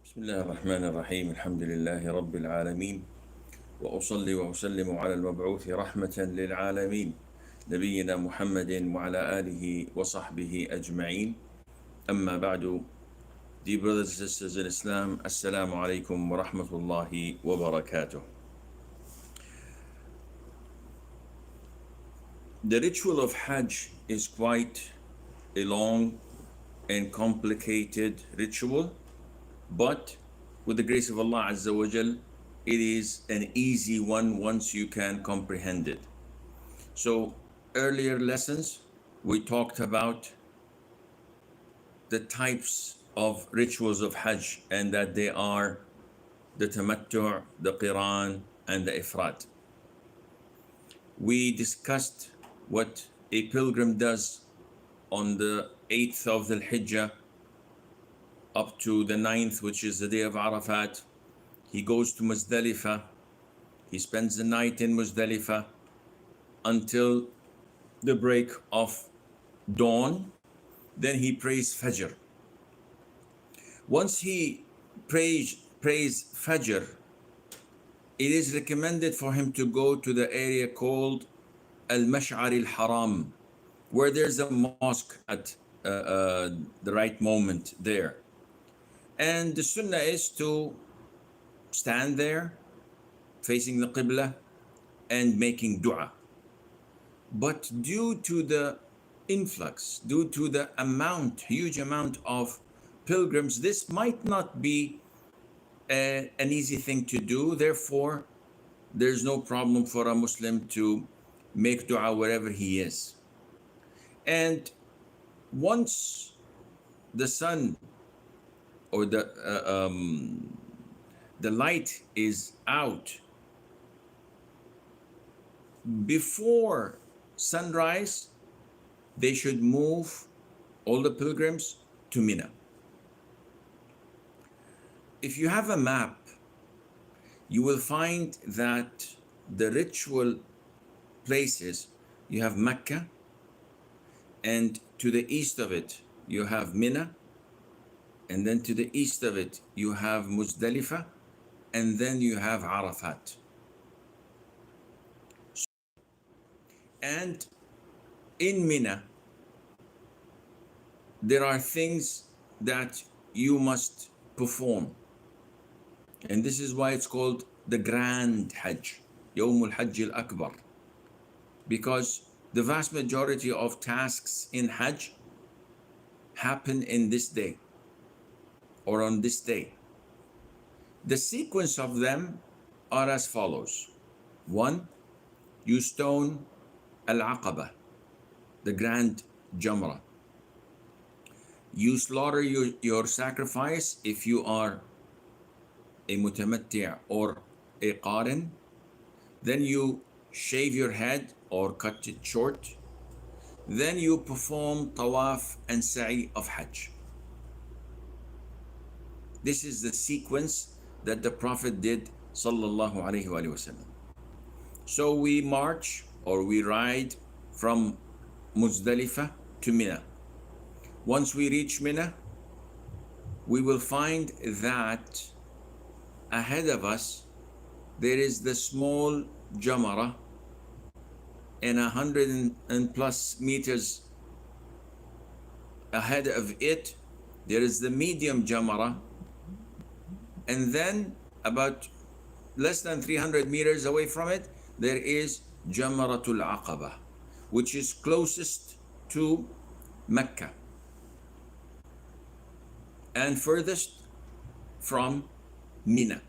بسم الله الرحمن الرحيم الحمد لله رب العالمين وأصلي وأسلم على المبعوث رحمة للعالمين نبينا محمد وعلى آله وصحبه أجمعين أما بعد. Dear brothers and sisters in Islam, Assalamu alaikum wa rahmatullahi wa barakatuh. The ritual of Hajj is quite a long and complicated ritual, but with the grace of Allah Azza wa Jal, it is an easy one once you can comprehend it. So earlier lessons, we talked about the types of rituals of Hajj and that they are the Tamattu', the Qiran, and the Ifrat. We discussed what a pilgrim does on the 8th of the Hijjah up to the 9th, which is the day of Arafat. He goes to Muzdalifah. He spends the night in Muzdalifah until the break of dawn. Then he prays Fajr. Once he prays Fajr, it is recommended for him to go to the area called Al-Mash'ar al-Haram, where there's a mosque at the right moment there. And the sunnah is to stand there facing the Qibla and making dua. But due to the influx, due to the huge amount of pilgrims, this might not be an easy thing to do. Therefore, there's no problem for a Muslim to make dua wherever he is. And once the sun or the light is out, before sunrise, they should move, all the pilgrims, to Mina. If you have a map, you will find that the ritual places, you have Mecca, and to the east of it, you have Mina, and then to the east of it, you have Muzdalifah, and then you have Arafat. And in Mina, there are things that you must perform. And this is why it's called the Grand Hajj, Yawm al-Hajj al-Akbar. Because the vast majority of tasks in Hajj happen in this day or on this day. The sequence of them are as follows. 1, you stone Al-Aqaba, the Grand Jamrah. You slaughter your sacrifice if you are a mutamatti' or a qarin. Then you shave your head or cut it short. Then you perform tawaf and sa'i of Hajj. This is the sequence that the Prophet did, sallallahu alaihi wasallam. So we march or we ride from Muzdalifah to Mina. Once we reach Mina, we will find that ahead of us there is the small Jamara, and 100 and plus meters ahead of it there is the medium Jamara, and then about less than 300 meters away from it there is Jamaratul Aqaba, which is closest to Mecca and furthest from Mina.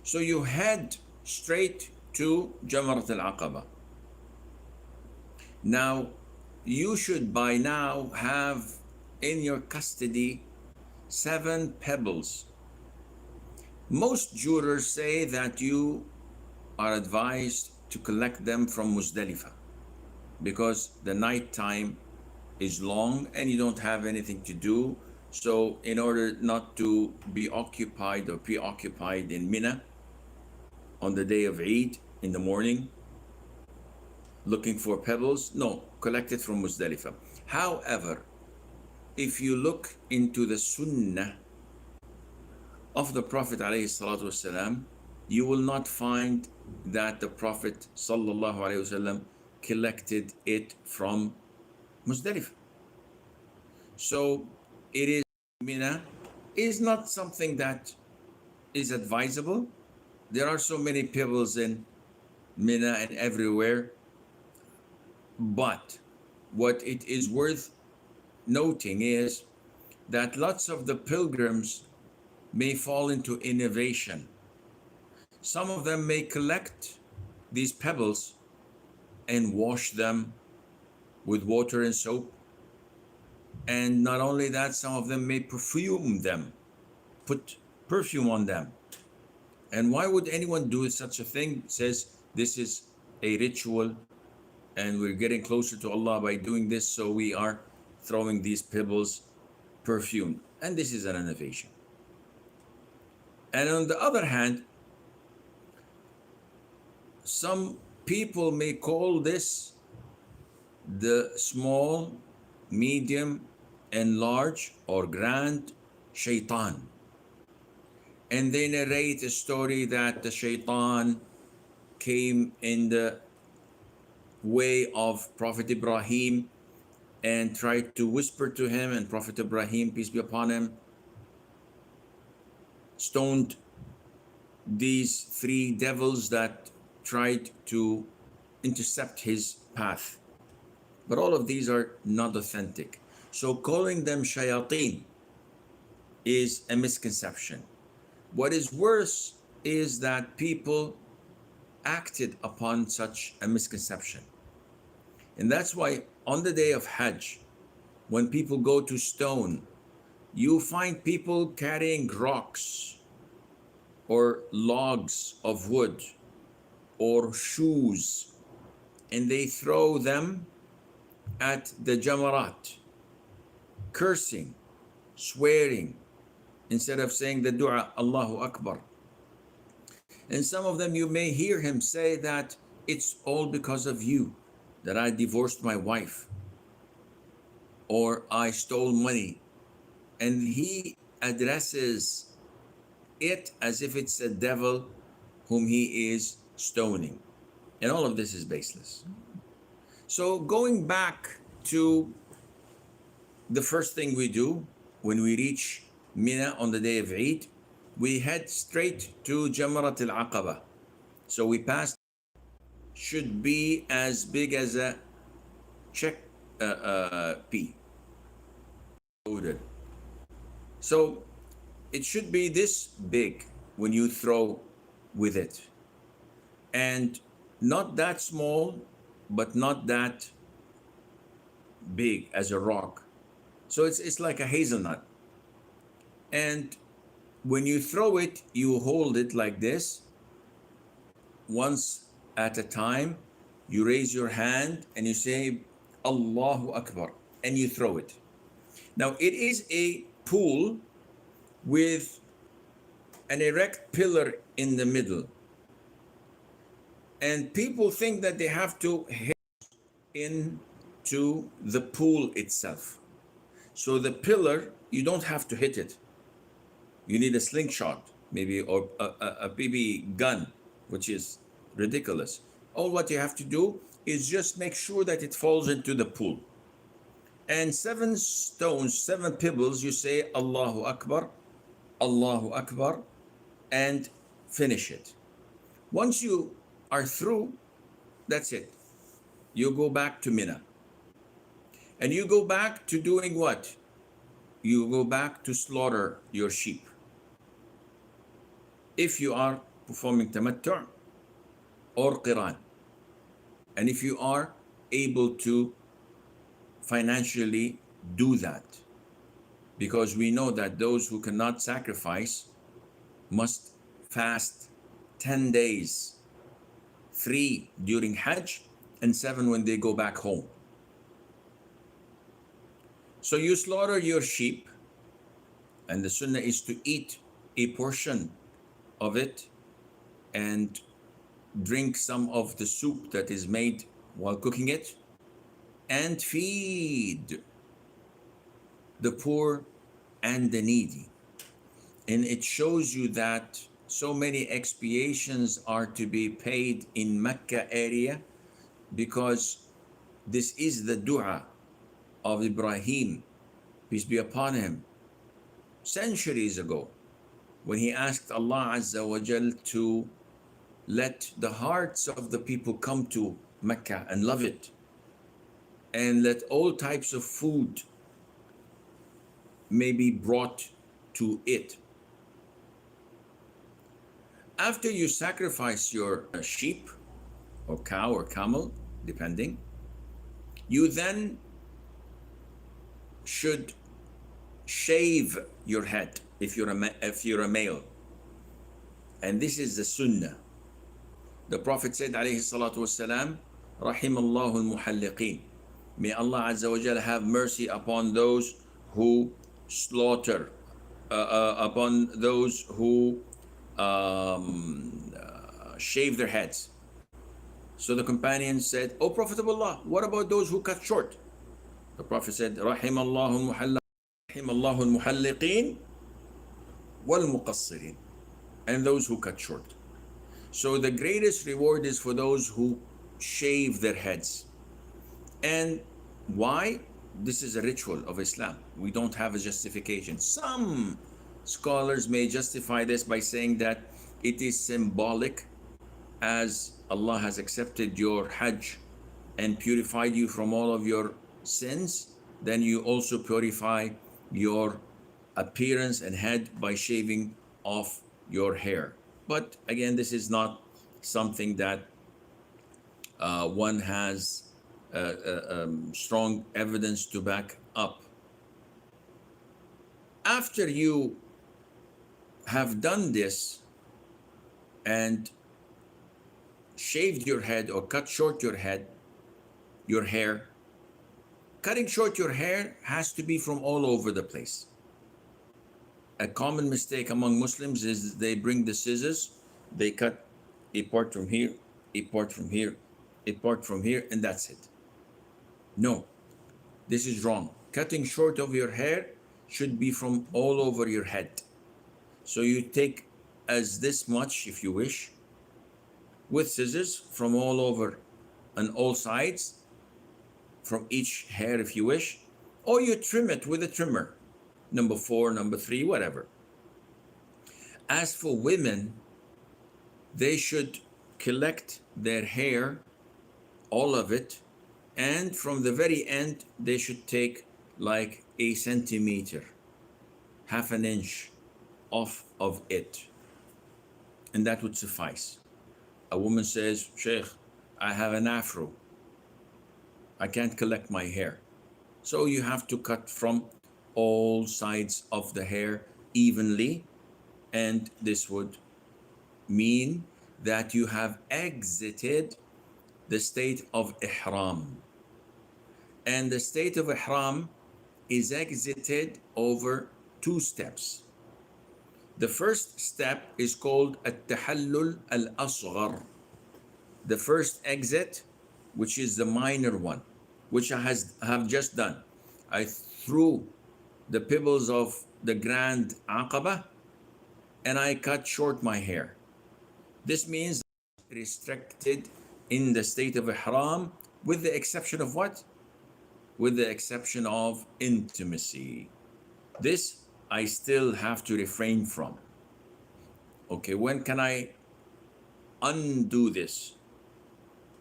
So you head straight to Jamarat al-Aqaba. Now, you should by now have in your custody 7 pebbles. Most jurors say that you are advised to collect them from Muzdalifah because the night time is long and you don't have anything to do. So in order not to be occupied or preoccupied in Mina on the day of Eid in the morning looking for pebbles, no, collect it from Muzdalifah. However, if you look into the Sunnah of the Prophet ﷺ, you will not find that the Prophet ﷺ collected it from Muzdalifah. So it is, Mina is not something that is advisable. There are so many pebbles in Mina and everywhere, but what it is worth noting is that lots of the pilgrims may fall into innovation. Some of them may collect these pebbles and wash them with water and soap. And not only that, some of them may perfume them, put perfume on them. And why would anyone do such a thing? It says this is a ritual and we're getting closer to Allah by doing this, so we are throwing these pebbles perfumed. And this is an innovation. And on the other hand, some people may call this the small, medium, and large or grand shaitan. And they narrate a story that the shaitan came in the way of Prophet Ibrahim and tried to whisper to him, and Prophet Ibrahim, peace be upon him, stoned these three devils that tried to intercept his path. But all of these are not authentic. So calling them shayateen is a misconception. What is worse is that people acted upon such a misconception. And that's why on the day of Hajj, when people go to stone, you find people carrying rocks or logs of wood or shoes, and they throw them at the jamarat, cursing, swearing, instead of saying the dua, Allahu Akbar. And some of them you may hear him say that it's all because of you that I divorced my wife or I stole money. And he addresses it as if it's a devil whom he is stoning. And all of this is baseless. So going back to the first thing we do when we reach Mina on the day of Eid, we head straight to Jamrat al-Aqaba. So we pass, should be as big as a check pea. So it should be this big when you throw with it, and not that small, but not that big as a rock. So it's like a hazelnut. And when you throw it, you hold it like this. Once at a time, you raise your hand and you say, Allahu Akbar, and you throw it. Now it is a pool with an erect pillar in the middle. And people think that they have to hit into the pool itself. So the pillar, you don't have to hit it. You need a slingshot, maybe, or a BB gun, which is ridiculous. All what you have to do is just make sure that it falls into the pool. And 7 stones, 7 pebbles, you say Allahu Akbar, and finish it. Once you are through, that's it. You go back to Mina. And you go back to doing what? You go back to slaughter your sheep. If you are performing tamattu' or qiran, and if you are able to financially do that, because we know that those who cannot sacrifice must fast 10 days, 3 during Hajj and 7 when they go back home. So you slaughter your sheep, and the sunnah is to eat a portion of it and drink some of the soup that is made while cooking it, and feed the poor and the needy. And it shows you that so many expiations are to be paid in Mecca area, because this is the dua of Ibrahim, peace be upon him, centuries ago, when he asked Allah Azza wa Jal to let the hearts of the people come to Mecca and love it, and let all types of food may be brought to it. After you sacrifice your sheep or cow or camel, depending, you then should shave your head if you're a male. And this is the sunnah. The Prophet said, alayhi salatu wasalam, rahimallahu al-muhalliqeen. May Allah Azza wa Jalla have mercy upon those who slaughter, upon those who shave their heads. So the companion said, O Prophet of Allah, what about those who cut short? The Prophet said, rahimallahu al-muhalliqeen wal-muqassirin, and those who cut short. So the greatest reward is for those who shave their heads. And why? This is a ritual of Islam. We don't have a justification. Some scholars may justify this by saying that it is symbolic, as Allah has accepted your Hajj and purified you from all of your sins, then you also purify your appearance and head by shaving off your hair. But again, this is not something that one has strong evidence to back up. After you have done this and shaved your head or cut short your head, your hair, cutting short your hair has to be from all over the place. A common mistake among Muslims is they bring the scissors, they cut a part from here, a part from here, a part from here, and that's it. No, this is wrong. Cutting short of your hair should be from all over your head. So you take as this much, if you wish, with scissors from all over on all sides, from each hair if you wish, or you trim it with a trimmer, number 4, number 3, whatever. As for women, they should collect their hair, all of it, and from the very end, they should take like a centimeter, half an inch off of it, and that would suffice. A woman says, Sheikh, I have an afro, I can't collect my hair. So you have to cut from all sides of the hair evenly, and this would mean that you have exited the state of ihram. And the state of ihram is exited over 2 steps. The first step is called at-tahallul al-asghar, the first exit, which is the minor one, which I have just done. I threw the pebbles of the grand aqaba and I cut short my hair. This means restricted in the state of ihram, with the exception of what? With the exception of intimacy. This I still have to refrain from. Okay, when can I undo this?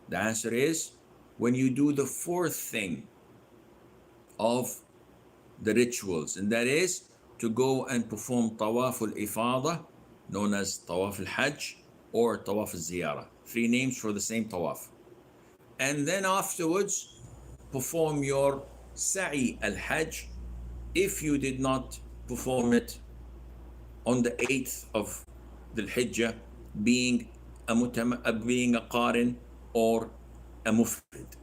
The answer is when you do the 4th thing of the rituals, and that is to go and perform tawaf al-ifada, known as tawaf al-hajj or tawaf al-ziyarah. 3 names for the same tawaf. And then afterwards perform your sa'i al-hajj if you did not perform it on the 8th of Dhul Hijjah, being a qarin or a mufrid.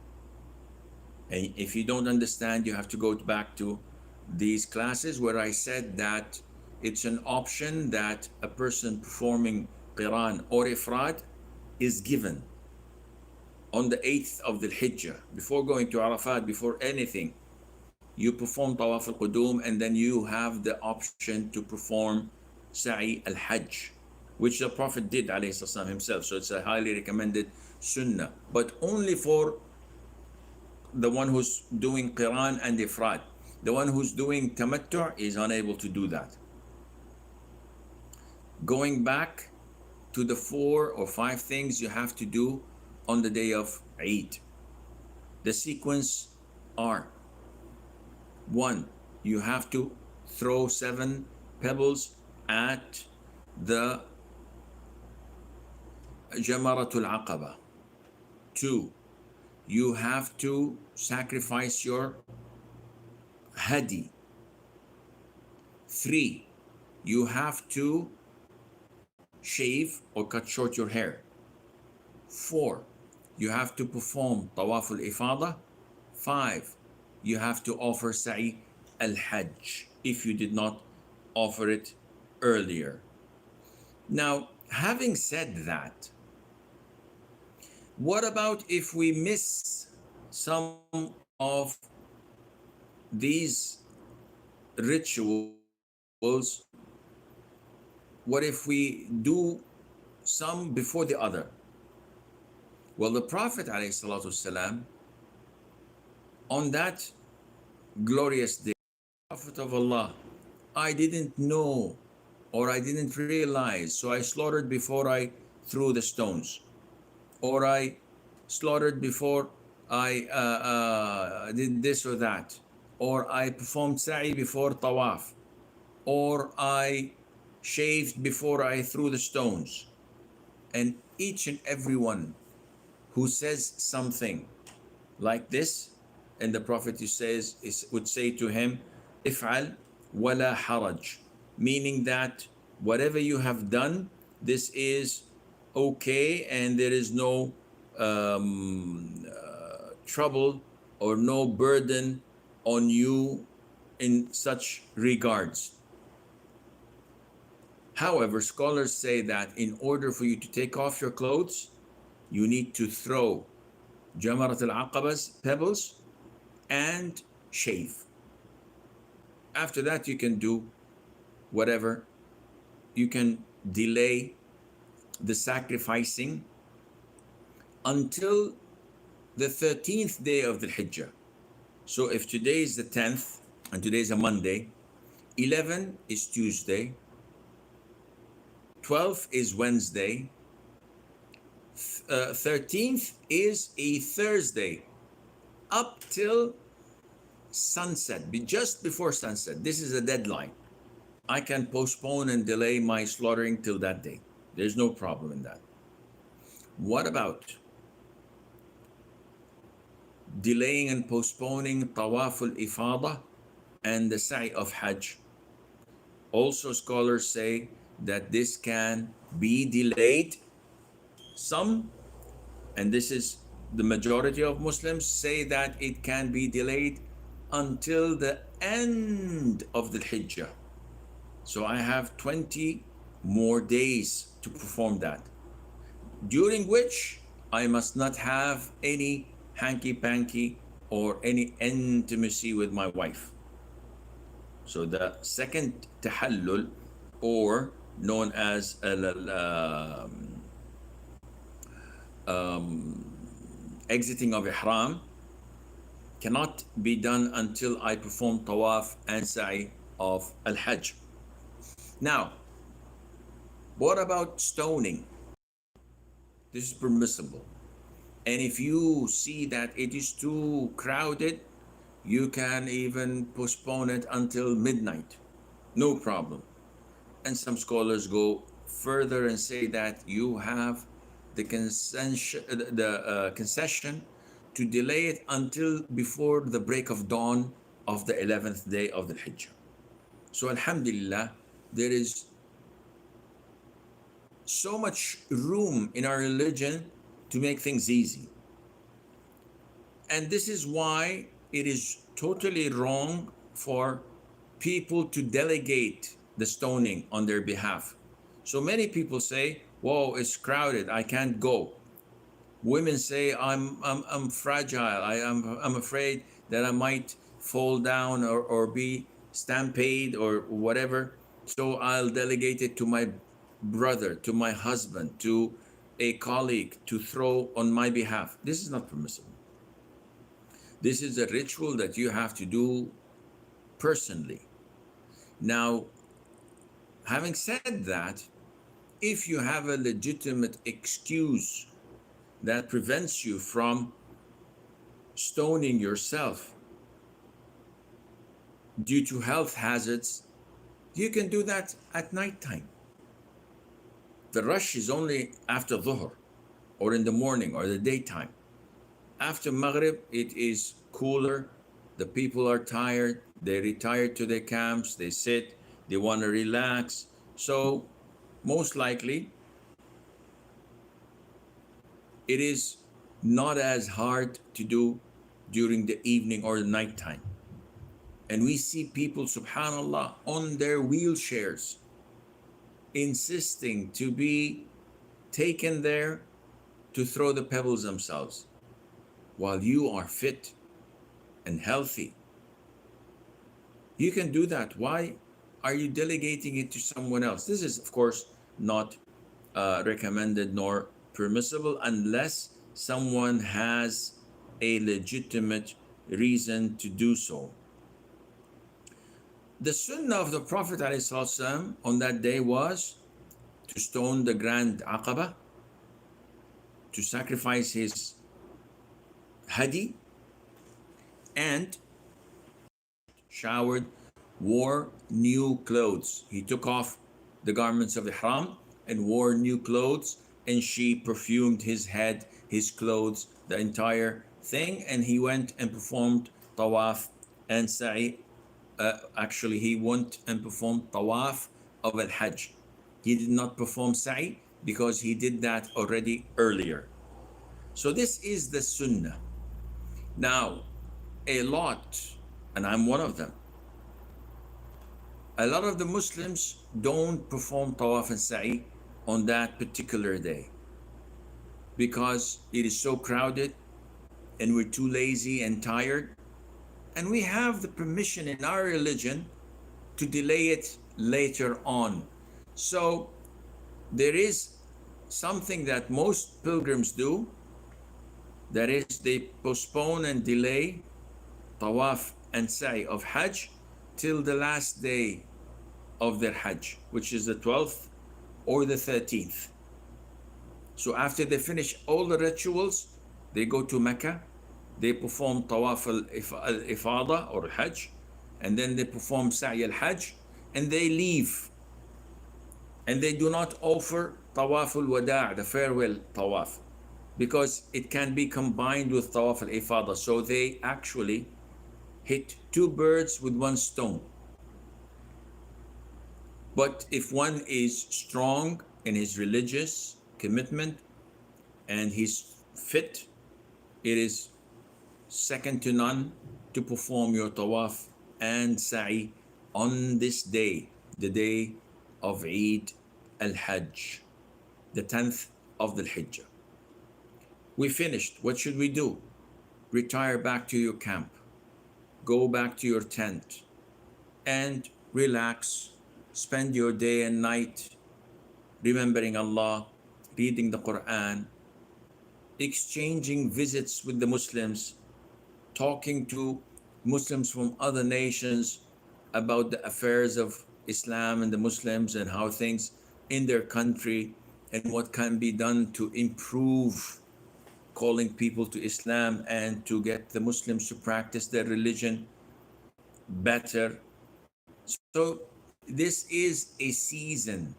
And if you don't understand, you have to go back to these classes where I said that it's an option that a person performing qiran or ifrad is given on the 8th of Dhul Hijjah, before going to Arafat, before anything. You perform tawaf al-qudum, and then you have the option to perform sa'i al-hajj, which the Prophet did alayhi salam himself. So it's a highly recommended sunnah, but only for the one who's doing qiran and ifrad. The one who's doing tamattu' is unable to do that. Going back to the 4 or 5 things you have to do on the day of Eid. The sequence are: 1. You have to throw 7 pebbles at the Jamaratul Aqaba. 2. You have to sacrifice your hadi. 3. You have to shave or cut short your hair. 4. You have to perform tawaf al-ifada. 5. You have to offer sa'i al-hajj if you did not offer it earlier. Now, having said that, what about if we miss some of these rituals? What if we do some before the other? Well, the Prophet ﷺ, on that glorious day, Prophet of Allah, I didn't know or I didn't realize, so I slaughtered before I threw the stones, or I slaughtered before I did this or that, or I performed sa'i before tawaf, or I shaved before I threw the stones. And each and every one who says something like this, and the Prophet would say to him, if'al wala haraj, meaning that whatever you have done, this is okay, and there is no trouble or no burden on you in such regards. However, scholars say that in order for you to take off your clothes, you need to throw Jamarat al-Aqaba's pebbles and shave. After that, you can do whatever. You can delay the sacrificing until the 13th day of the Hijjah. So if today is the 10th and today is a Monday, 11 is Tuesday, 12 is Wednesday, 13th is a Thursday, up till sunset, just before sunset. This is a deadline. I can postpone and delay my slaughtering till that day. There's no problem in that. What about delaying and postponing tawaf al-ifada and the sa'i of hajj? Also, scholars say that this can be delayed. Some, and this is the majority of Muslims, say that it can be delayed until the end of the Hijjah. So I have 20 more days to perform that, during which I must not have any hanky-panky or any intimacy with my wife. So the second tahallul, or known as exiting of ihram, cannot be done until I perform tawaf and sa'i of al-hajj. Now, what about stoning? This is permissible. And if you see that it is too crowded, you can even postpone it until midnight. No problem. And some scholars go further and say that you have the concession to delay it until before the break of dawn of the 11th day of the Hijjah. So alhamdulillah, there is so much room in our religion to make things easy. And this is why it is totally wrong for people to delegate the stoning on their behalf. So many people say, whoa, it's crowded, I can't go. Women say, I'm fragile, I'm afraid that I might fall down or be stampede or whatever. So I'll delegate it to my brother, to my husband, to a colleague to throw on my behalf. This is not permissible. This is a ritual that you have to do personally. Now, having said that, if you have a legitimate excuse that prevents you from stoning yourself due to health hazards, you can do that at nighttime. The rush is only after dhuhr or in the morning or the daytime. After Maghrib, it is cooler. The people are tired. They retire to their camps. They sit. They want to relax. So most likely, it is not as hard to do during the evening or the nighttime. And we see people, subhanallah, on their wheelchairs, insisting to be taken there to throw the pebbles themselves, while you are fit and healthy. You can do that. Why are you delegating it to someone else? This is, of course, not recommended nor permissible unless someone has a legitimate reason to do so. The sunnah of the Prophet ﷺ on that day was to stone the Grand Aqaba, to sacrifice his hadi, and showered, wore new clothes. He took off the garments of ihram and wore new clothes, and she perfumed his head, his clothes, the entire thing, and he went and performed tawaf and sa'i. Actually, he went and performed tawaf of al-hajj. He did not perform sa'i because he did that already earlier. So this is the sunnah. Now, a lot, and I'm one of them, a lot of the Muslims don't perform tawaf and sa'i on that particular day because it is so crowded and we're too lazy and tired. And we have the permission in our religion to delay it later on. So there is something that most pilgrims do, that is, they postpone and delay tawaf and sa'i of hajj till the last day of their hajj, which is the 12th or the 13th. So after they finish all the rituals, they go to Mecca, they perform tawaf al-ifada or hajj, and then they perform sa'i al-hajj, and they leave. And they do not offer tawaf al-wada', the farewell tawaf, because it can be combined with tawaf al-ifada. So they actually hit two birds with one stone. But if one is strong in his religious commitment and he's fit, it is second to none to perform your tawaf and sa'i on this day, the day of Eid al-Hajj, the 10th of the Hijjah. We finished. What should we do? Retire back to your camp, go back to your tent and relax. Spend your day and night remembering Allah, reading the Quran, exchanging visits with the Muslims, talking to Muslims from other nations about the affairs of Islam and the Muslims and how things in their country and what can be done to improve calling people to Islam and to get the Muslims to practice their religion better. So this is a season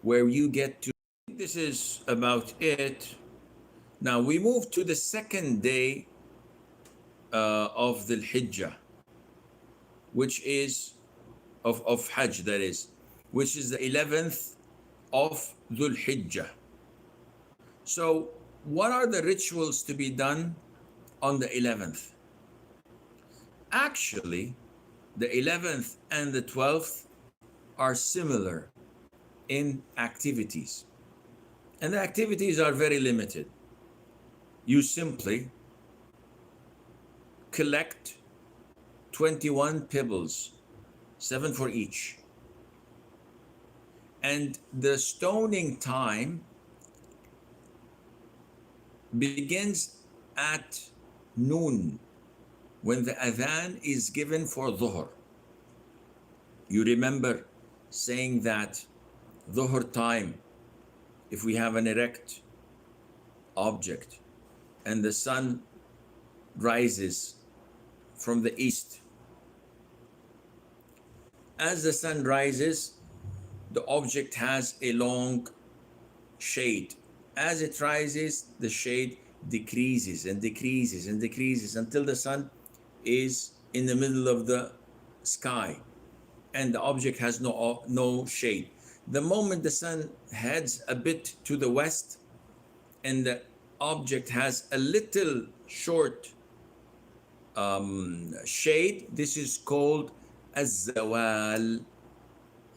where you get to, this is about it. Now we move to the second day of the Hijjah, which is of Hajj, that is, which is the 11th of Dhul Hijjah. So what are the rituals to be done on the 11th? Actually, the 11th and the 12th are similar in activities. And the activities are very limited. You simply collect 21 pebbles, 7 for each, And the stoning time begins at noon when the adhan is given for dhuhr. You remember saying that dhuhr time, if we have an erect object and the sun rises from the east, as the sun rises, the object has a long shade. As it rises, the shade decreases and decreases and decreases until the sun is in the middle of the sky and the object has no shade. The moment the sun heads a bit to the west and the object has a little short shade, this is called az-zawal.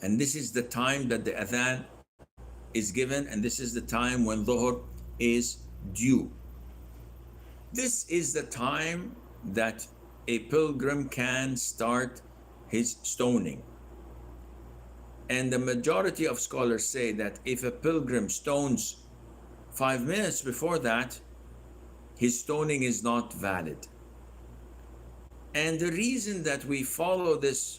And this is the time that the adhan is given, and this is the time when dhuhr is due. This is the time that a pilgrim can start his stoning. And the majority of scholars say that if a pilgrim stones 5 minutes before that, his stoning is not valid. And the reason that we follow this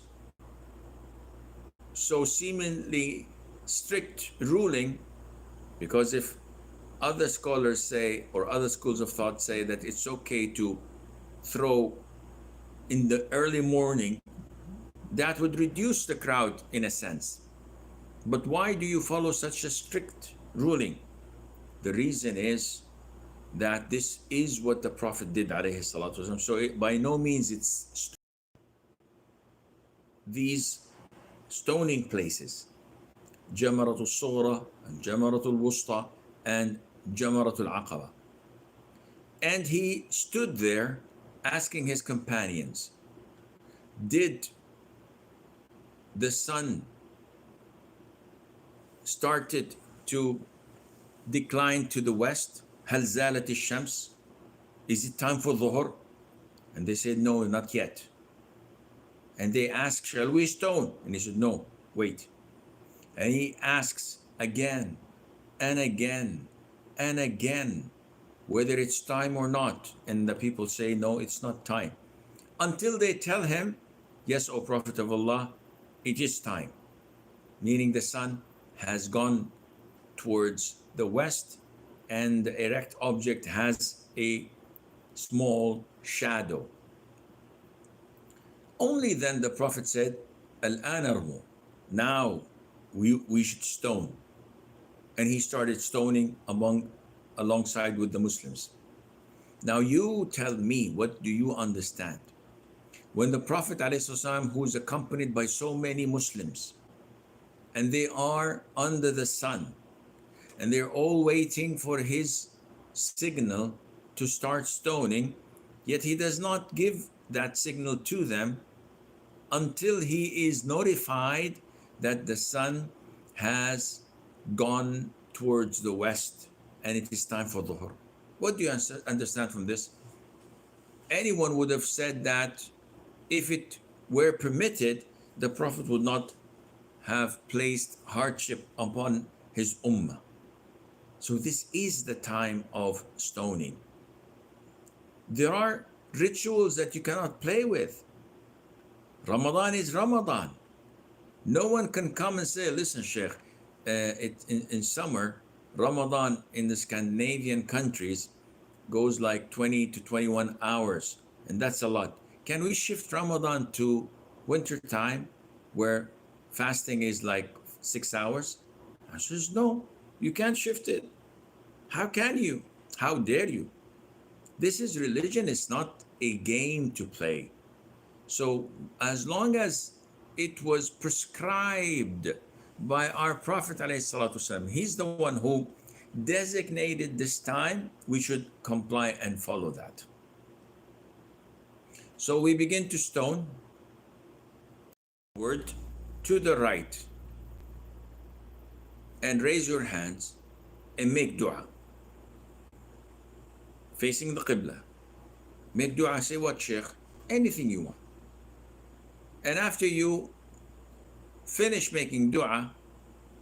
so seemingly strict ruling, because if other scholars say, or other schools of thought say, that it's okay to throw in the early morning, that would reduce the crowd in a sense. But why do you follow such a strict ruling? The reason is that this is what the Prophet did, alayhi salatu wasalam. So by no means it's these stoning places, Jamaratul Sughra and Jamaratul Wusta and Jamaratul Aqaba. And he stood there asking his companions, did the sun started to decline to the west? Hal zalat al-shams? Is it time for dhuhr? And they said, no, not yet. And they asked, shall we stone? And he said, no, wait. And he asks again and again and again whether it's time or not. And the people say, no, it's not time. Until they tell him, yes, O Prophet of Allah, it is time. Meaning the sun has gone towards the west and the erect object has a small shadow. Only then the Prophet said, Al-an armu, now we should stone. And he started stoning alongside with the Muslims. Now you tell me, what do you understand? When the Prophet ﷺ, who is accompanied by so many Muslims, and they are under the sun, and they're all waiting for his signal to start stoning, yet he does not give that signal to them until he is notified that the sun has gone towards the west and it is time for dhuhr. What do you understand from this? Anyone would have said that if it were permitted, the Prophet would not have placed hardship upon his ummah. So this is the time of stoning. There are rituals that you cannot play with. Ramadan is Ramadan. No one can come and say, listen, Sheikh, in summer, Ramadan in the Scandinavian countries goes like 20 to 21 hours, and that's a lot. Can we shift Ramadan to winter time where fasting is like 6 hours? I says, no, you can't shift it. How can you? How dare you? This is religion. It's not a game to play. So as long as it was prescribed by our Prophet ﷺ, he's the one who designated this time, we should comply and follow that. So we begin to stone forward to the right and raise your hands and make dua facing the Qibla. Make dua, say what, Sheikh? Anything you want. And after you finish making dua,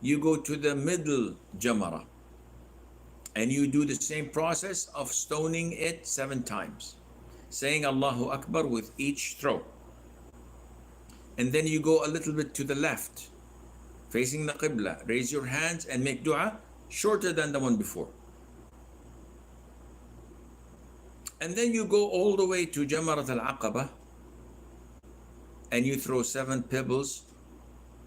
you go to the middle Jamara and you do the same process of stoning it 7 times, saying Allahu Akbar with each throw. And then you go a little bit to the left, facing the Qibla, raise your hands and make dua shorter than the one before. And then you go all the way to Jamarat al-Aqaba and you throw 7 pebbles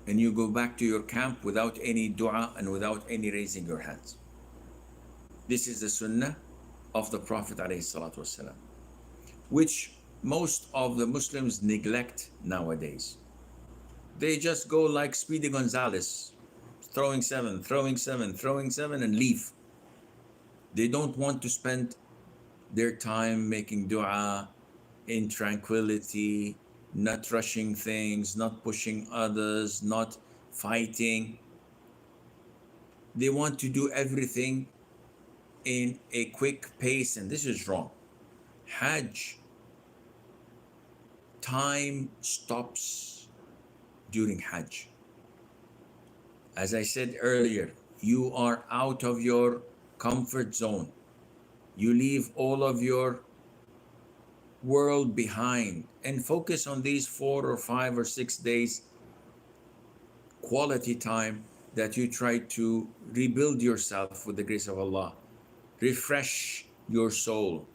and you go back to your camp without any dua and without any raising your hands. This is the sunnah of the Prophet ﷺ, which most of the Muslims neglect nowadays. They just go like Speedy Gonzales, throwing 7, throwing 7, throwing 7 and leave. They don't want to spend their time making dua in tranquility, not rushing things, not pushing others, not fighting. They want to do everything in a quick pace, and this is wrong. Hajj, time stops during Hajj. As I said earlier, you are out of your comfort zone. You leave all of your world behind and focus on these 4 or 5 or 6 days quality time that you try to rebuild yourself with the grace of Allah, refresh your soul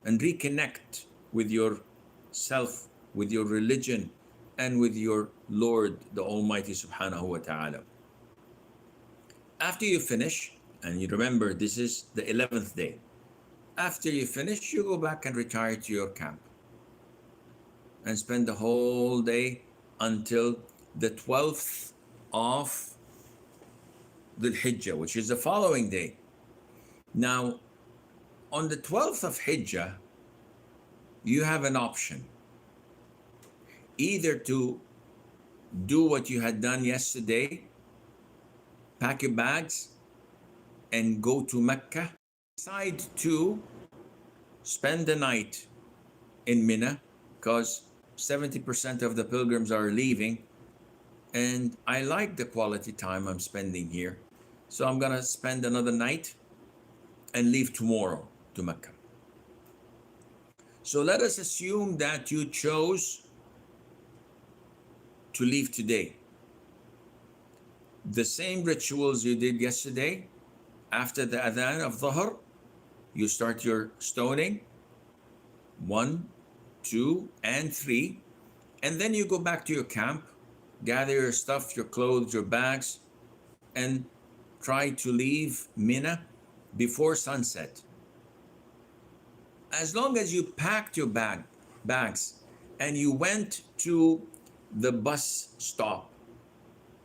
and reconnect with yourself, with your religion and with your Lord the Almighty subhanahu wa ta'ala. After you finish, and you remember this is the 11th day, after you finish, you go back and retire to your camp and spend the whole day until the 12th of the Hijjah, which is the following day. Now, on the 12th of Hijjah, you have an option. Either to do what you had done yesterday, pack your bags and go to Mecca. Decide to spend the night in Mina, because 70% of the pilgrims are leaving and I like the quality time I'm spending here. So I'm gonna spend another night and leave tomorrow to Mecca. So let us assume that you chose to leave today. The same rituals you did yesterday, after the adhan of Dhuhr, you start your stoning, 1, 2, and 3, and then you go back to your camp, gather your stuff, your clothes, your bags, and try to leave Mina before sunset. As long as you packed your bags and you went to the bus stop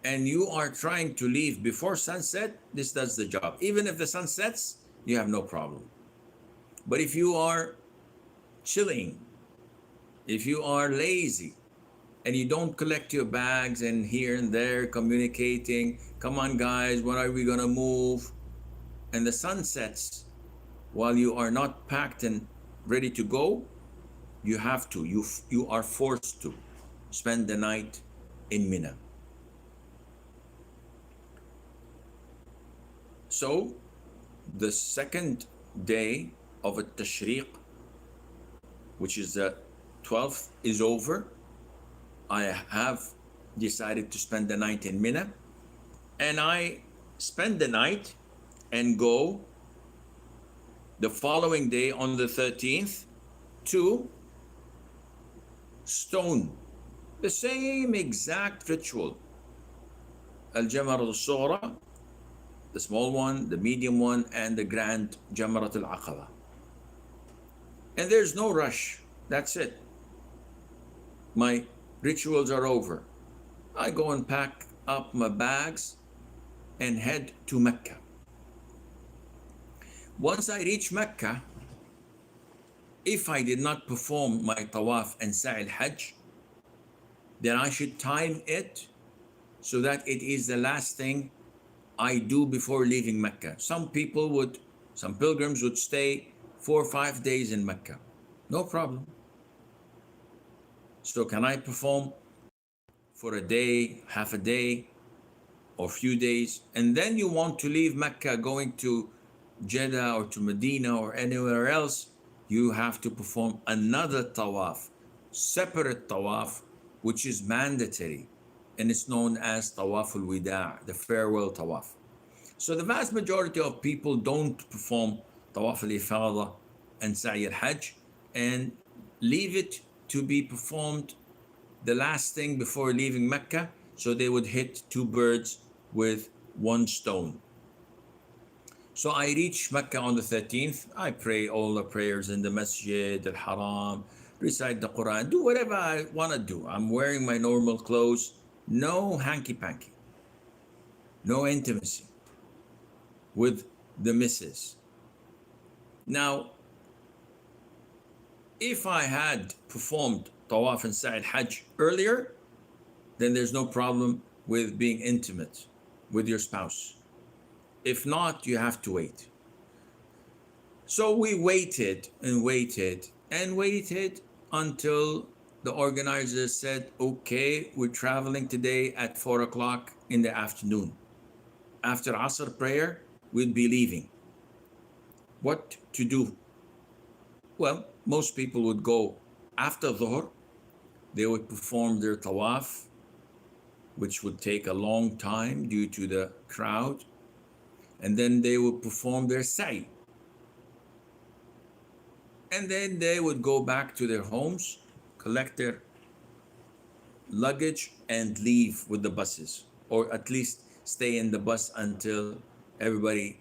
and you are trying to leave before sunset, this does the job. Even if the sun sets, you have no problem. But if you are chilling, if you are lazy, and you don't collect your bags and here and there communicating, come on guys, when are we gonna move? And the sun sets while you are not packed and ready to go, you have to, you are forced to spend the night in Mina. So the second day of a Tashriq, which is the 12th, is over. I have decided to spend the night in Mina, and I spend the night and go the following day on the 13th to stone. The same exact ritual. Al-Jamrat al-Sughra, the small one, the medium one, and the grand Jamrat al-Aqaba. And there's no rush. That's it. My rituals are over. I go and pack up my bags and head to Mecca. Once I reach Mecca, if I did not perform my tawaf and sa'i al-hajj, then I should time it so that it is the last thing I do before leaving Mecca. Some pilgrims would stay 4 or 5 days in Mecca. No problem. So can I perform for a day, half a day? or few days, and then you want to leave Mecca going to Jeddah or to Medina or anywhere else, you have to perform another tawaf, separate tawaf, which is mandatory, and it's known as tawaf al-wida', the farewell tawaf. So the vast majority of people don't perform tawaf al-ifada and sa'i al-hajj and leave it to be performed the last thing before leaving Mecca, so they would hit two birds with one stone. So I reach Mecca on the 13th. I pray all the prayers in the Masjid al-Haram, recite the Quran, do whatever I want to do. I'm wearing my normal clothes, no hanky-panky, no intimacy with the missus. Now, if I had performed Tawaf and Sa'i al-Hajj earlier, then there's no problem with being intimate with your spouse. If not, you have to wait. So we waited and waited and waited until the organizers said, okay, we're traveling today at 4 o'clock in the afternoon. After Asr prayer, we'll be leaving. What to do? Well, most people would go after Dhuhr. They would perform their tawaf, which would take a long time due to the crowd. And then they would perform their sa'i. And then they would go back to their homes, collect their luggage, and leave with the buses, or at least stay in the bus until everybody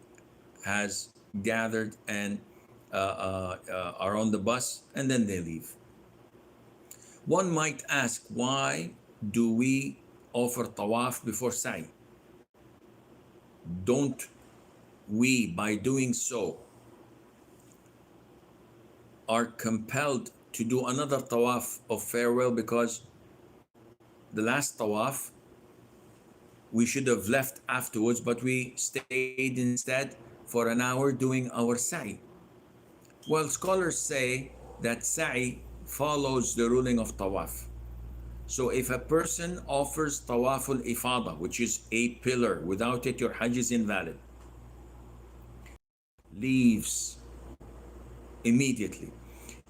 has gathered and are on the bus, and then they leave. One might ask, why do we offer tawaf before sa'i? Don't we, by doing so, are compelled to do another tawaf of farewell, because the last tawaf we should have left afterwards, but we stayed instead for an hour doing our sa'i? Well, scholars say that sa'i follows the ruling of tawaf. So if a person offers tawaf al-ifada, which is a pillar, without it your hajj is invalid, leaves immediately.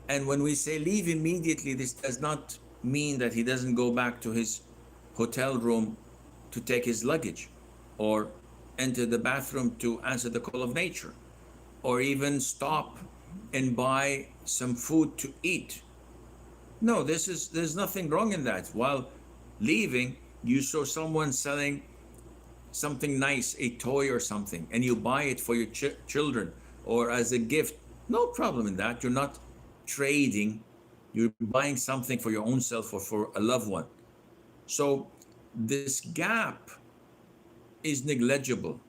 And when we say leave immediately, this does not mean that he doesn't go back to his hotel room to take his luggage, or enter the bathroom to answer the call of nature, or even stop and buy some food to eat. No, there's nothing wrong in that. While leaving, you saw someone selling something nice, a toy or something, and you buy it for your children or as a gift. No problem in that. You're not trading. You're buying something for your own self or for a loved one. So this gap is negligible.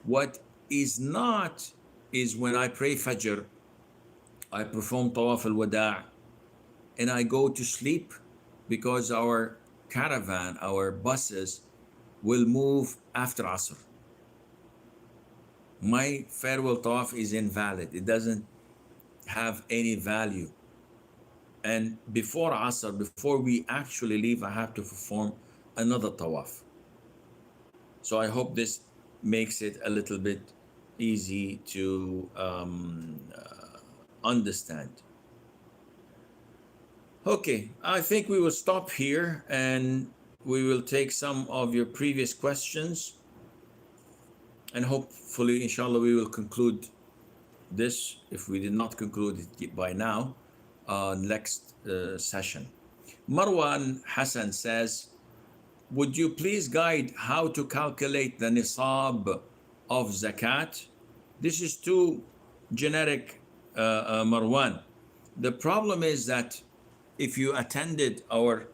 What is not is when I pray Fajr, I perform Tawaf al-Wada', and I go to sleep because our caravan, our buses, will move after Asr. My farewell tawaf is invalid. It doesn't have any value. And before Asr, before we actually leave, I have to perform another tawaf. So I hope this makes it a little bit easy to understand. Okay, I think we will stop here and we will take some of your previous questions, and hopefully, inshallah, we will conclude this, if we did not conclude it by now, next session. Marwan Hassan says, would you please guide how to calculate the nisab of zakat? This is too generic, Marwan. The problem is that if you attended our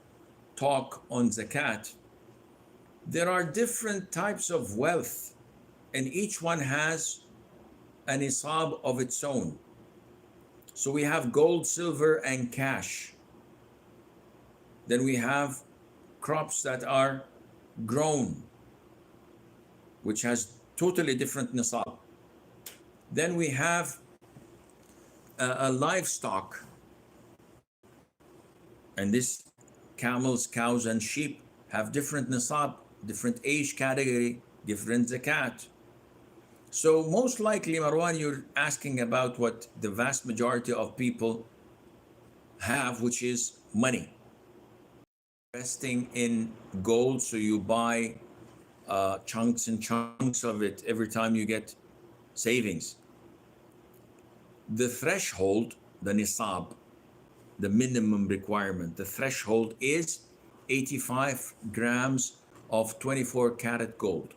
talk on zakat, there are different types of wealth, and each one has an nisab of its own. So we have gold, silver, and cash. Then we have crops that are grown, which has totally different nisab. Then we have a livestock, and this camels, cows, and sheep have different nisab, different age category, different zakat. So most likely, Marwan, you're asking about what the vast majority of people have, which is money. Investing in gold, so you buy chunks and chunks of it every time you get savings. The threshold, the nisab, the minimum requirement, the threshold is 85 grams of 24 karat gold.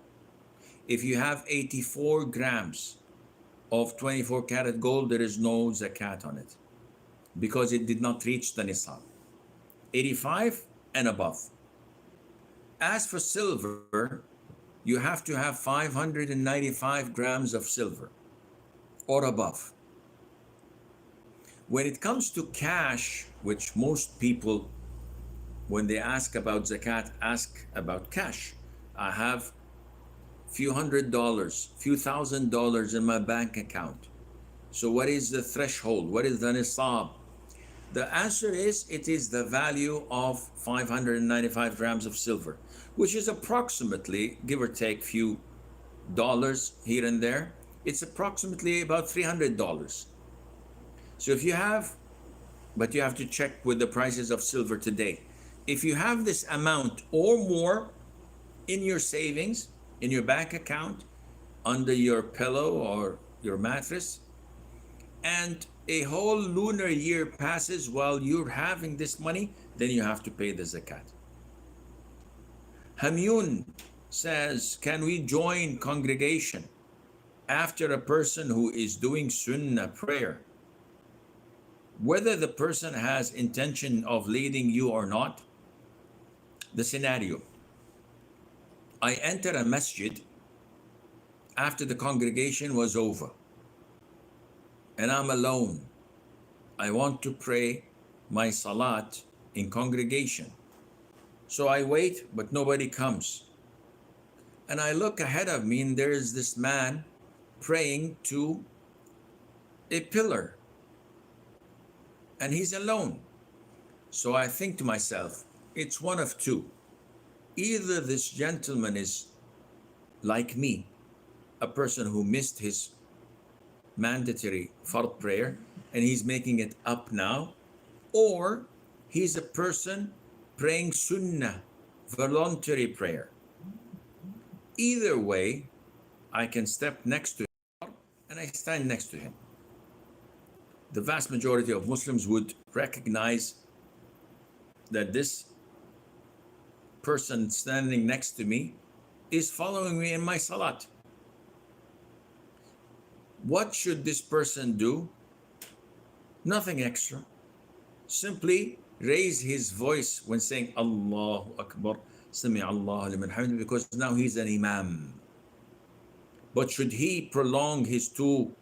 If you have 84 grams of 24 karat gold, there is no zakat on it because it did not reach the nisab. 85 and above. As for silver, you have to have 595 grams of silver or above. When it comes to cash, which most people, when they ask about zakat, ask about cash. I have few $100s, few $1,000s in my bank account. So what is the threshold? What is the nisab? The answer is, it is the value of 595 grams of silver, which is approximately, give or take few dollars here and there. It's approximately about $300. So if you have, but you have to check with the prices of silver today. If you have this amount or more in your savings, in your bank account, under your pillow or your mattress, and a whole lunar year passes while you're having this money, then you have to pay the zakat. Hamyun says, can we join congregation after a person who is doing sunnah prayer, whether the person has intention of leading you or not? The scenario: I enter a masjid after the congregation was over and I'm alone. I want to pray my salat in congregation. So I wait, but nobody comes. And I look ahead of me and there is this man praying to a pillar and he's alone. So I think to myself, it's one of two. Either this gentleman is like me, a person who missed his mandatory fard prayer and he's making it up now, or he's a person praying sunnah, voluntary prayer. Either way, I can step next to him and I stand next to him. The vast majority of Muslims would recognize that this person standing next to me is following me in my salat. What should this person do? Nothing extra. Simply raise his voice when saying Allahu Akbar, Sami Allahu liman hamid, because now he's an imam. But should he prolong his 2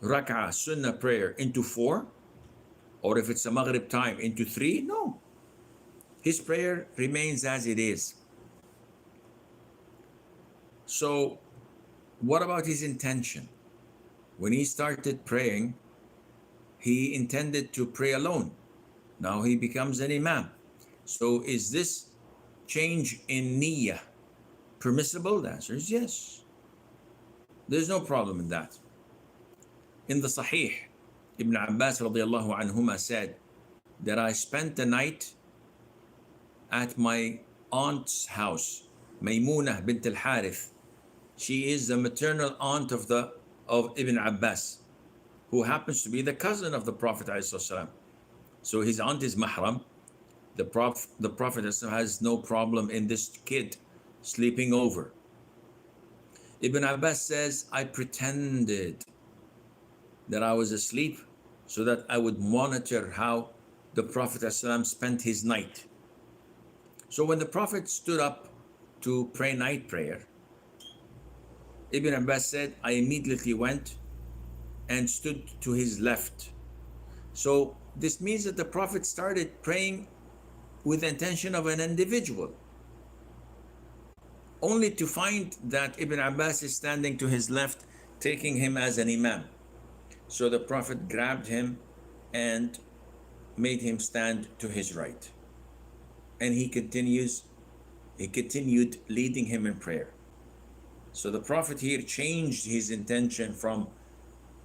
rak'ah sunnah prayer into 4? Or if it's a maghrib time, into 3? No. His prayer remains as it is. So what about his intention? When he started praying, he intended to pray alone. Now he becomes an imam. So is this change in niyyah permissible? The answer is yes. There's no problem in that. In the Sahih, Ibn Abbas radiallahu anhuma said that I spent the night at my aunt's house, Maymunah bint al-Harith. She is the maternal aunt of Ibn Abbas, who happens to be the cousin of the Prophet ﷺ. So his aunt is mahram. The Prophet ﷺ has no problem in this kid sleeping over. Ibn Abbas says, I pretended that I was asleep so that I would monitor how the Prophet ﷺ spent his night. So when the Prophet stood up to pray night prayer, Ibn Abbas said, I immediately went and stood to his left. So this means that the Prophet started praying with the intention of an individual, only to find that Ibn Abbas is standing to his left, taking him as an imam. So the Prophet grabbed him and made him stand to his right. And he continued leading him in prayer. So the Prophet here changed his intention from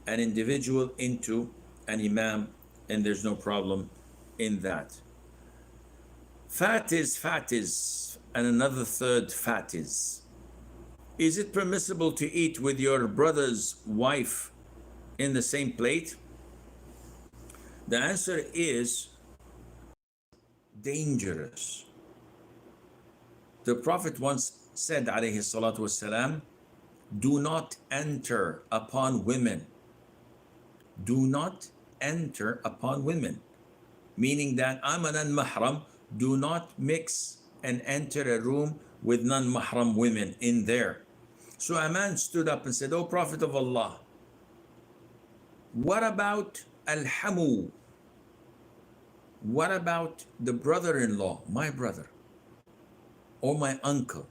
an individual into an imam, and there's no problem in that. Fatiz, and another third fatiz. Is it permissible to eat with your brother's wife in the same plate? The answer is dangerous. The Prophet once said, alayhi salatu wasalam, do not enter upon women. Do not enter upon women. Meaning that I'm a non-mahram, do not mix and enter a room with non-mahram women in there. So a man stood up and said, O Prophet of Allah, what about al-hamu? What about the brother-in-law, my brother, or my uncle,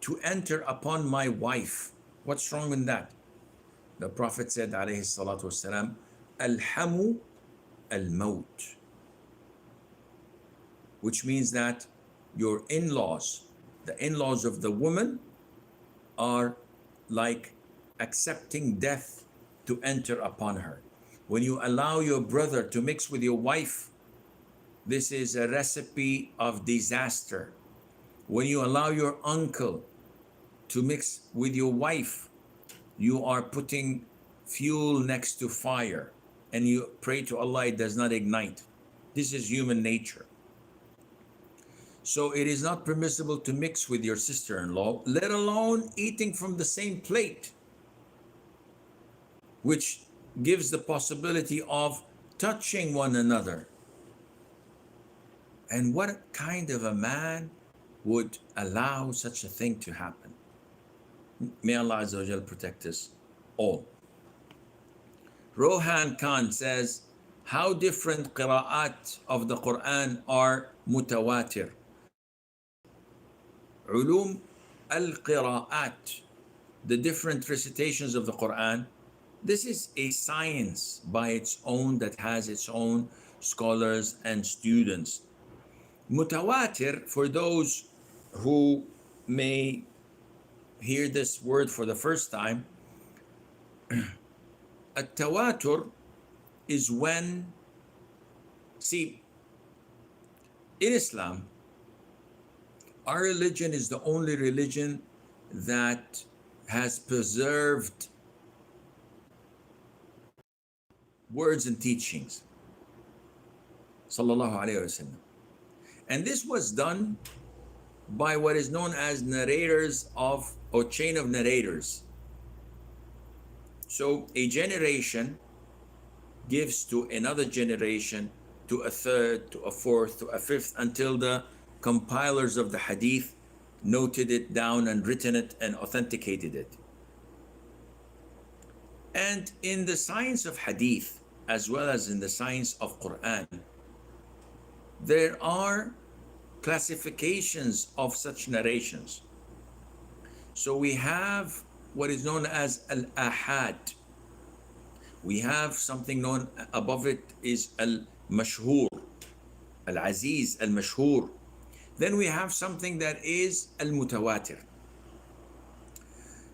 to enter upon my wife? What's wrong in that? The Prophet said, alayhi salatu wasalam, al-hamu al-maut, which means that your in-laws, the in-laws of the woman, are like accepting death to enter upon her. When you allow your brother to mix with your wife, this is a recipe of disaster. When you allow your uncle to mix with your wife, you are putting fuel next to fire, and you pray to Allah it does not ignite. This is human nature. So it is not permissible to mix with your sister-in-law, let alone eating from the same plate, which gives the possibility of touching one another. And what kind of a man would allow such a thing to happen? May Allah Azza wa Jal protect us all. Rohan Khan says, how different qira'at of the Quran are mutawatir? Ulum al-qira'at, the different recitations of the Quran, this is a science by its own that has its own scholars and students. Mutawatir, for those who may hear this word for the first time, a tawatur is when, see, in Islam, our religion is the only religion that has preserved words and teachings. Sallallahu Alaihi Wasallam. And this was done by what is known as narrators of, or chain of narrators. So a generation gives to another generation, to a third, to a fourth, to a fifth, until the compilers of the hadith noted it down and written it and authenticated it. And in the science of hadith, as well as in the science of Quran, there are classifications of such narrations. So we have what is known as al-ahad. We have something known above it is al-mashhur, al-aziz, al-mashhur. Then we have something that is al-mutawatir.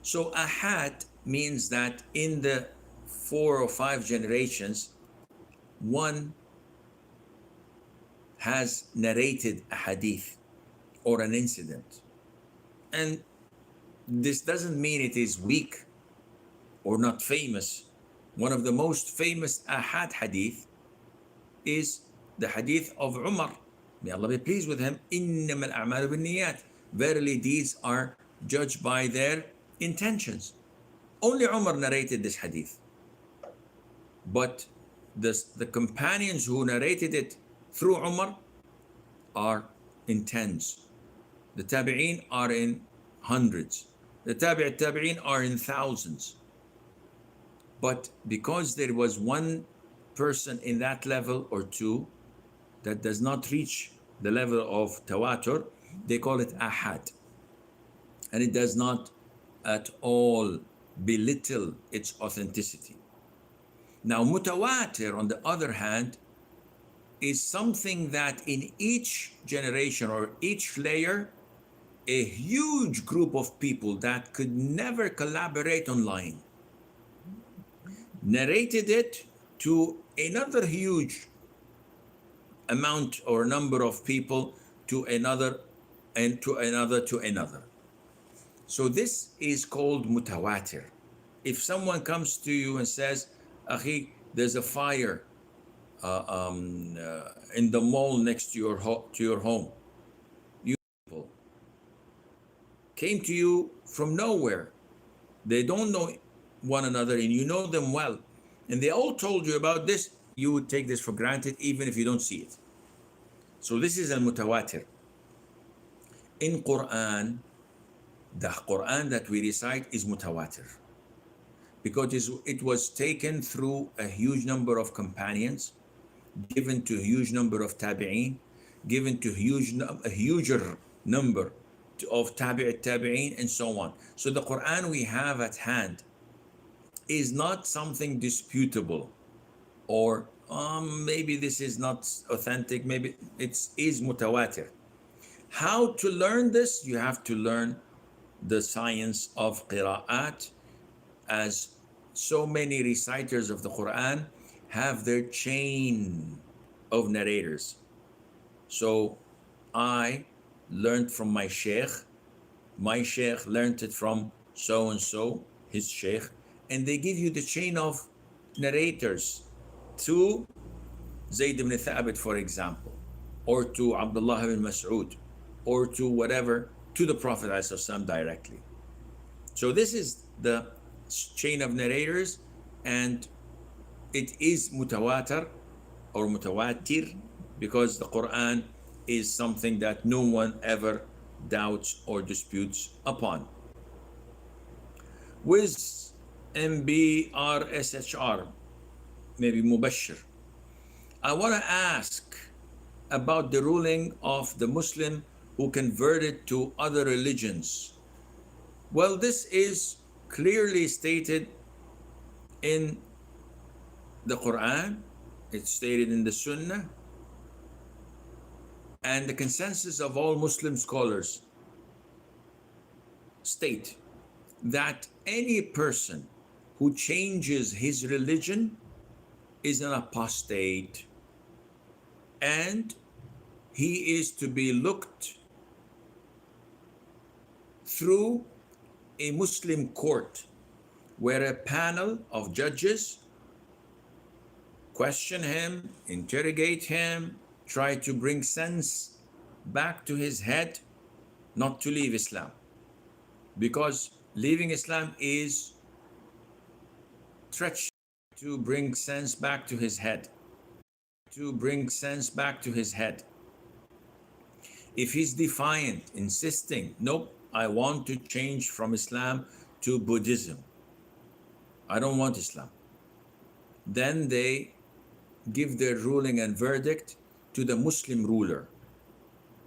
So ahad means that in the 4 or 5 generations, one has narrated a hadith or an incident. And this doesn't mean it is weak or not famous. One of the most famous ahad hadith is the hadith of Umar. May Allah be pleased with him. إِنَّمَا الْأَعْمَالُ بِالنِّيَّاتِ. Verily deeds are judged by their intentions. Only Umar narrated this hadith. But the companions who narrated it through Umar are in tens. The tabi'een are in hundreds. The tabi'een are in thousands. But because there was one person in that level or two that does not reach the level of tawatur, they call it ahad. And it does not at all belittle its authenticity. Now, mutawatir, on the other hand, is something that in each generation or each layer a huge group of people that could never collaborate online narrated it to another huge amount or number of people, to another and to another to another. So this is called mutawatir. If someone comes to you and says, Akhi, there's a fire in the mall next to your home, you people came to you from nowhere, they don't know one another and you know them well, and they all told you about this, you would take this for granted even if you don't see it. So this is al-mutawatir. In Quran, the Quran that we recite is mutawatir because it was taken through a huge number of companions, given to a huge number of tabi'een, given to a huger number of tabi'een, and so on. So the Quran we have at hand is not something disputable, or maybe this is not authentic, maybe it is mutawatir. How to learn this? You have to learn the science of qira'at, as so many reciters of the Quran have their chain of narrators. So I learned from my sheikh learned it from so and so, his sheikh, and they give you the chain of narrators to Zayd ibn Thabit, for example, or to Abdullah ibn Mas'ud, or to whatever, to the Prophet ﷺ directly. So this is the chain of narrators, and it is mutawatir or mutawatir because the Quran is something that no one ever doubts or disputes upon. With MBRSHR, maybe Mubashir, I want to ask about the ruling of the Muslim who converted to other religions. Well, this is clearly stated in the Quran, it's stated in the Sunnah, and the consensus of all Muslim scholars state that any person who changes his religion is an apostate, and he is to be looked through a Muslim court where a panel of judges question him, interrogate him, try to bring sense back to his head, not to leave Islam. Because leaving Islam is treachery. To bring sense back to his head. To bring sense back to his head. If he's defiant, insisting, nope, I want to change from Islam to Buddhism, I don't want Islam, then they give their ruling and verdict to the Muslim ruler.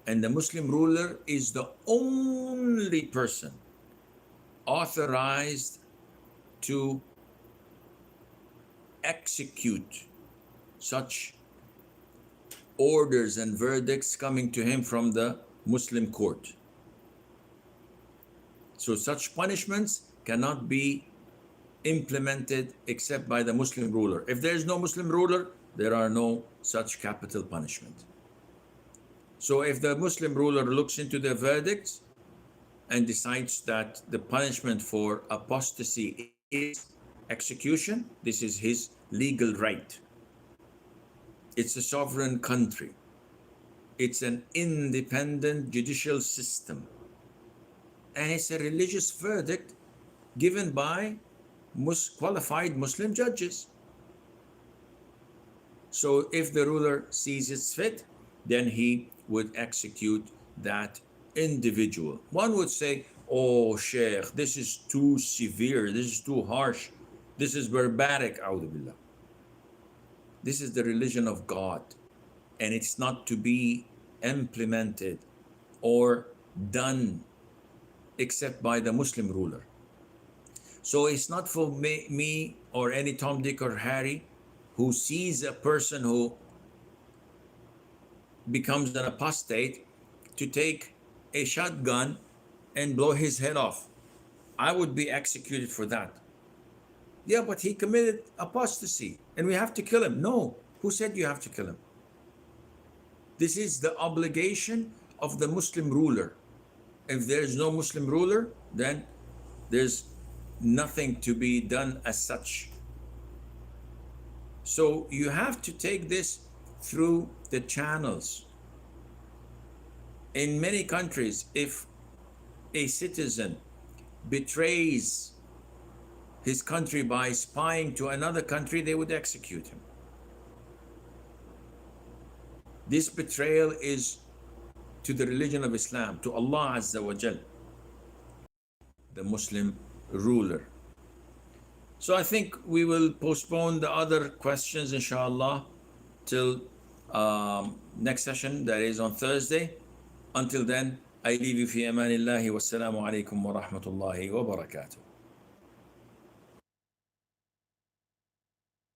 And the Muslim ruler is the only person authorized to execute such orders and verdicts coming to him from the Muslim court. So such punishments cannot be implemented except by the Muslim ruler. If there is no Muslim ruler, there are no such capital punishment. So if the Muslim ruler looks into the verdicts and decides that the punishment for apostasy is execution, this is his legal right. It's a sovereign country. It's an independent judicial system. And it's a religious verdict given by qualified Muslim judges. So if the ruler sees it's fit, then he would execute that individual. One would say, oh, Sheikh, this is too severe, this is too harsh, this is barbaric, a'udhu billah. This is the religion of God, and it's not to be implemented or done except by the Muslim ruler. So it's not for me or any Tom, Dick, or Harry who sees a person who becomes an apostate to take a shotgun and blow his head off. I would be executed for that. Yeah, but he committed apostasy and we have to kill him. No, who said you have to kill him? This is the obligation of the Muslim ruler. If there is no Muslim ruler, then there's nothing to be done as such. So you have to take this through the channels. In many countries, if a citizen betrays his country by spying to another country, they would execute him. This betrayal is to the religion of Islam, to Allah Azza wa Jal, the Muslim ruler. So I think we will postpone the other questions, inshallah, till next session, that is on Thursday. Until then, I leave you fi amanillahi wassalamu alaikum wa rahmatullahi wa barakatuh.